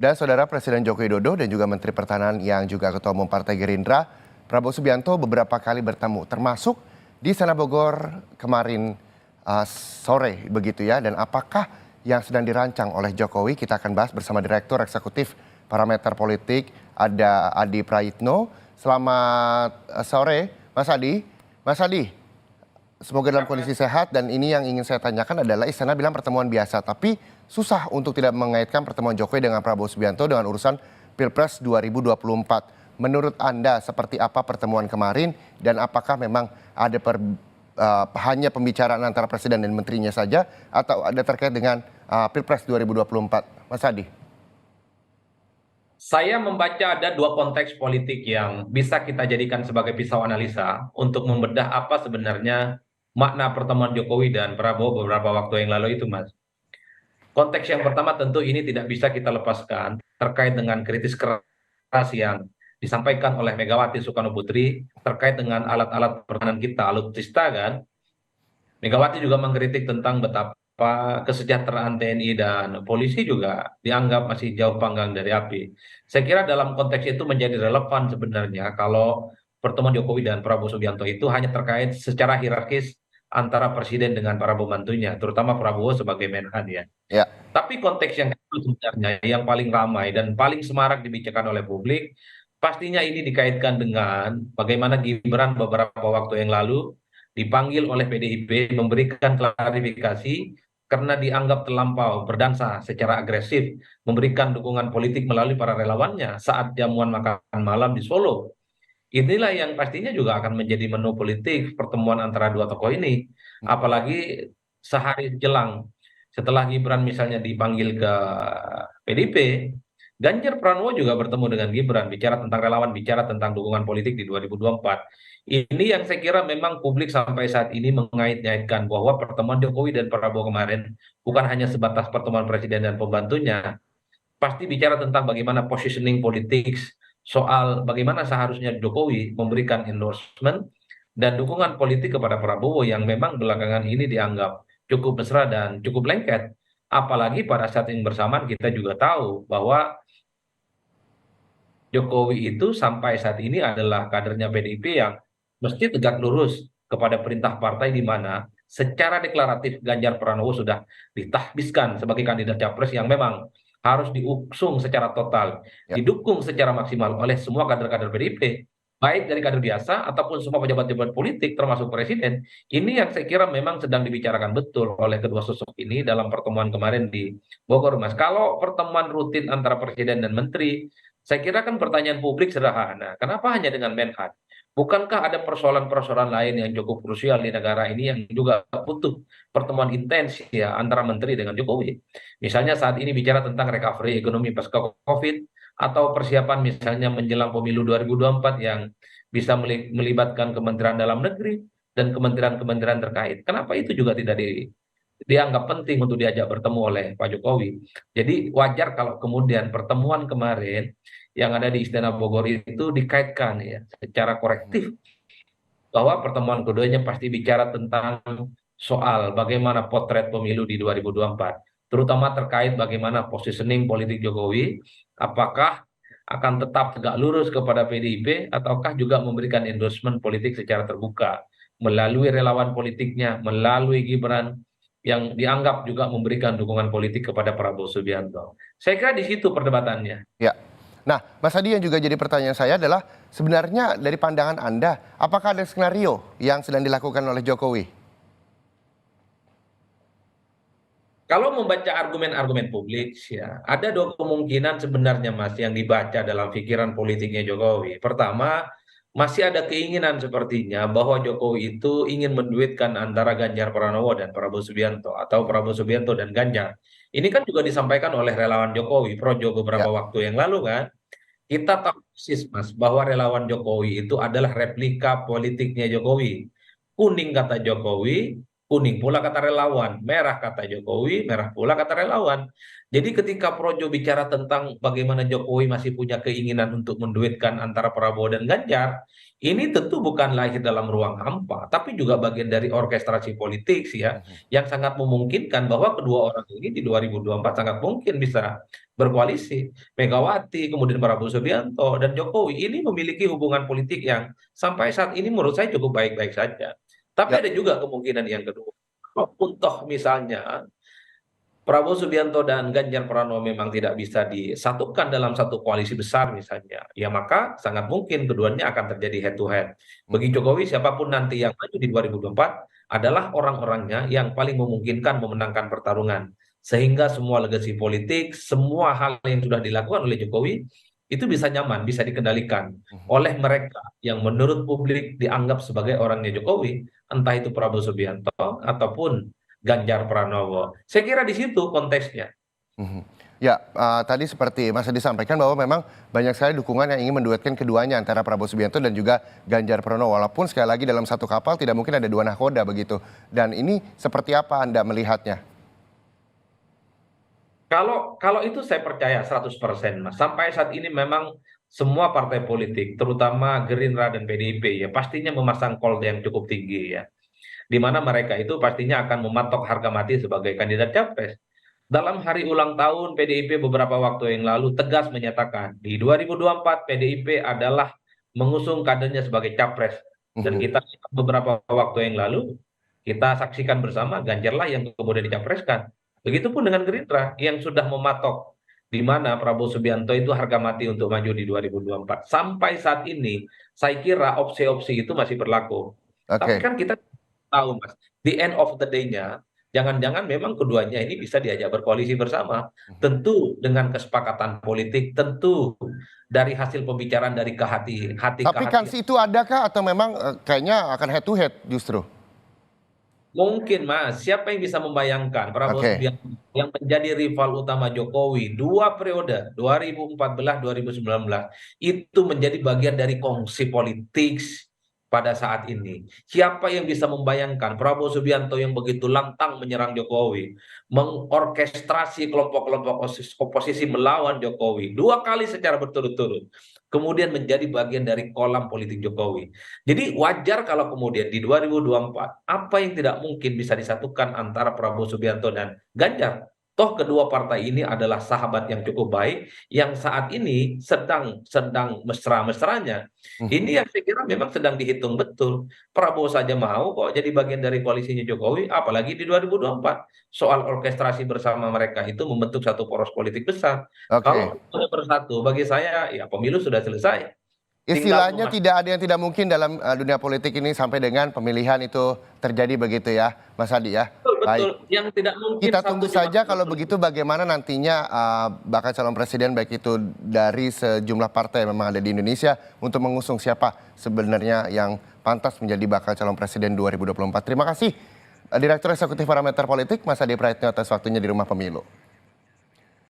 Dan Saudara Presiden Joko Widodo dan juga Menteri Pertahanan yang juga Ketua Umum Partai Gerindra, Prabowo Subianto beberapa kali bertemu, termasuk di Istana Bogor kemarin sore begitu ya. Dan apakah yang sedang dirancang oleh Jokowi? Kita akan bahas bersama Direktur Eksekutif Parameter Politik, ada Adi Prayitno. Selamat sore, Mas Adi. Mas Adi, semoga dalam kondisi sehat, dan ini yang ingin saya tanyakan adalah Istana bilang pertemuan biasa, tapi susah untuk tidak mengaitkan pertemuan Jokowi dengan Prabowo Subianto dengan urusan Pilpres 2024. Menurut Anda seperti apa pertemuan kemarin, dan apakah memang ada hanya pembicaraan antara Presiden dan menterinya saja, atau ada terkait dengan Pilpres 2024? Mas Adi. Saya membaca ada dua konteks politik yang bisa kita jadikan sebagai pisau analisa untuk membedah apa sebenarnya makna pertemuan Jokowi dan Prabowo beberapa waktu yang lalu itu, Mas. Konteks yang pertama tentu ini tidak bisa kita lepaskan terkait dengan kritis keras yang disampaikan oleh Megawati Soekarno Putri terkait dengan alat-alat pertahanan kita, alutsista kan. Megawati juga mengkritik tentang betapa kesejahteraan TNI dan polisi juga dianggap masih jauh panggang dari api. Saya kira dalam konteks itu menjadi relevan sebenarnya kalau pertemuan Jokowi dan Prabowo Subianto itu hanya terkait secara hierarkis antara presiden dengan para pembantunya, terutama Prabowo sebagai Menhan ya. Ya. Tapi konteks yang kedua sebenarnya yang paling ramai dan paling semarak dibicarakan oleh publik, pastinya ini dikaitkan dengan bagaimana Gibran beberapa waktu yang lalu dipanggil oleh PDIP memberikan klarifikasi karena dianggap terlampau berdansa secara agresif, memberikan dukungan politik melalui para relawannya saat jamuan makan malam di Solo. Inilah yang pastinya juga akan menjadi menu politik pertemuan antara dua tokoh ini. Apalagi sehari jelang setelah Gibran misalnya dipanggil ke PDIP, Ganjar Pranowo juga bertemu dengan Gibran, bicara tentang relawan, bicara tentang dukungan politik di 2024. Ini yang saya kira memang publik sampai saat ini mengait-ngaitkan bahwa pertemuan Jokowi dan Prabowo kemarin bukan hanya sebatas pertemuan presiden dan pembantunya, pasti bicara tentang bagaimana positioning politik, soal bagaimana seharusnya Jokowi memberikan endorsement dan dukungan politik kepada Prabowo yang memang belakangan ini dianggap cukup mesra dan cukup lengket. Apalagi pada saat yang bersamaan kita juga tahu bahwa Jokowi itu sampai saat ini adalah kadernya PDIP yang mesti tegak lurus kepada perintah partai di mana secara deklaratif Ganjar Pranowo sudah ditahbiskan sebagai kandidat capres yang memang harus diusung secara total, Ya. didukung secara maksimal oleh semua kader-kader PDIP, baik dari kader biasa ataupun semua pejabat-pejabat politik termasuk presiden. Ini yang saya kira memang sedang dibicarakan betul oleh kedua sosok ini dalam pertemuan kemarin di Bogor, Mas. Kalau pertemuan rutin antara presiden dan menteri, saya kira kan pertanyaan publik sederhana, kenapa hanya dengan Menhan? Bukankah ada persoalan-persoalan lain yang cukup krusial di negara ini yang juga butuh pertemuan intens ya antara menteri dengan Jokowi? Misalnya saat ini bicara tentang recovery ekonomi pasca COVID atau persiapan misalnya menjelang pemilu 2024 yang bisa melibatkan Kementerian Dalam Negeri dan kementerian-kementerian terkait. Kenapa itu juga tidak dianggap penting untuk diajak bertemu oleh Pak Jokowi? Jadi wajar kalau kemudian pertemuan kemarin yang ada di Istana Bogor itu dikaitkan ya secara korektif bahwa pertemuan keduanya pasti bicara tentang soal bagaimana potret pemilu di 2024, terutama terkait bagaimana positioning politik Jokowi, apakah akan tetap tegak lurus kepada PDIP ataukah juga memberikan endorsement politik secara terbuka melalui relawan politiknya, melalui Gibran yang dianggap juga memberikan dukungan politik kepada Prabowo Subianto. Saya kira di situ perdebatannya. Ya. Nah, Mas Adi, yang juga jadi pertanyaan saya adalah sebenarnya dari pandangan Anda, apakah ada skenario yang sedang dilakukan oleh Jokowi? Kalau membaca argumen-argumen publik, ya ada dua kemungkinan sebenarnya Mas yang dibaca dalam pikiran politiknya Jokowi. Pertama, masih ada keinginan sepertinya bahwa Jokowi itu ingin menduetkan antara Ganjar Pranowo dan Prabowo Subianto atau Prabowo Subianto dan Ganjar. Ini kan juga disampaikan oleh relawan Jokowi, Projo beberapa Ya. waktu yang lalu kan. Kita tahu persis Mas bahwa relawan Jokowi itu adalah replika politiknya Jokowi. Kuning kata Jokowi, kuning pula kata relawan, merah kata Jokowi, merah pula kata relawan. Jadi ketika Projo bicara tentang bagaimana Jokowi masih punya keinginan untuk menduetkan antara Prabowo dan Ganjar, ini tentu bukan lahir dalam ruang hampa, tapi juga bagian dari orkestrasi politik sih ya, Mhm. yang sangat memungkinkan bahwa kedua orang ini di 2024 sangat mungkin bisa berkoalisi. Megawati, kemudian Prabowo Subianto, dan Jokowi ini memiliki hubungan politik yang sampai saat ini menurut saya cukup baik-baik saja. Tapi Ya. ada juga kemungkinan yang kedua. Kalaupun toh misalnya Prabowo Subianto dan Ganjar Pranowo memang tidak bisa disatukan dalam satu koalisi besar misalnya, ya maka sangat mungkin keduanya akan terjadi head to head. Bagi Mhm. Jokowi, siapapun nanti yang maju di 2024 adalah orang-orangnya yang paling memungkinkan memenangkan pertarungan. Sehingga semua legasi politik, semua hal yang sudah dilakukan oleh Jokowi, itu bisa nyaman, bisa dikendalikan Mhm. oleh mereka yang menurut publik dianggap sebagai orangnya Jokowi, entah itu Prabowo Subianto ataupun Ganjar Pranowo. Saya kira di situ konteksnya. Mhm. Ya, tadi seperti Mas Adi sampaikan bahwa memang banyak sekali dukungan yang ingin menduetkan keduanya antara Prabowo Subianto dan juga Ganjar Pranowo. Walaupun sekali lagi dalam satu kapal tidak mungkin ada dua nahkoda begitu. Dan ini seperti apa Anda melihatnya? Kalau kalau itu saya percaya 100% Mas. Sampai saat ini memang semua partai politik, terutama Gerindra dan PDIP ya, pastinya memasang call yang cukup tinggi ya. Di mana mereka itu pastinya akan mematok harga mati sebagai kandidat capres. Dalam hari ulang tahun PDIP beberapa waktu yang lalu tegas menyatakan di 2024 PDIP adalah mengusung kadernya sebagai capres. Dan Mhm. kita beberapa waktu yang lalu kita saksikan bersama Ganjarlah yang kemudian dicapreskan. Begitupun dengan Gerindra yang sudah mematok di mana Prabowo Subianto itu harga mati untuk maju di 2024. Sampai saat ini saya kira opsi-opsi itu masih berlaku. Tapi Oke. kan kita tahu Mas, the end of the day-nya jangan-jangan memang keduanya ini bisa diajak berkoalisi bersama. Mhm. Tentu dengan kesepakatan politik, tentu dari hasil pembicaraan dari hati ke Tapi hati. kans itu adakah atau memang kayaknya akan head to head justru? Mungkin Mas, siapa yang bisa membayangkan Prabowo Oke. Subianto yang menjadi rival utama Jokowi 2 periode 2014 2019 itu menjadi bagian dari kongsi politik pada saat ini. Siapa yang bisa membayangkan Prabowo Subianto yang begitu lantang menyerang Jokowi, mengorkestrasi kelompok-kelompok oposisi melawan Jokowi 2 kali secara berturut-turut, kemudian menjadi bagian dari kolam politik Jokowi. Jadi wajar kalau kemudian di 2024 apa yang tidak mungkin bisa disatukan antara Prabowo Subianto dan Ganjar. Toh kedua partai ini adalah sahabat yang cukup baik yang saat ini sedang sedang mesra-mesranya. Mhm. Ini yang saya kira memang sedang dihitung betul. Prabowo saja mau kok jadi bagian dari koalisinya Jokowi, apalagi di 2024. Soal orkestrasi bersama mereka itu membentuk satu poros politik besar. Oke. Kalau sudah bersatu, bagi saya ya pemilu sudah selesai. Tinggal Istilahnya tidak ada yang tidak mungkin dalam dunia politik ini sampai dengan pemilihan itu terjadi begitu ya, Mas Adi ya. betul betul, Baik, yang tidak mungkin kita satu tunggu cuma saja kalau begitu bagaimana nantinya bakal calon presiden baik itu dari sejumlah partai yang memang ada di Indonesia untuk mengusung siapa sebenarnya yang pantas menjadi bakal calon presiden 2024. Terima kasih Direktur Eksekutif Parameter Politik Mas Adi Praetno atas waktunya di Rumah Pemilu.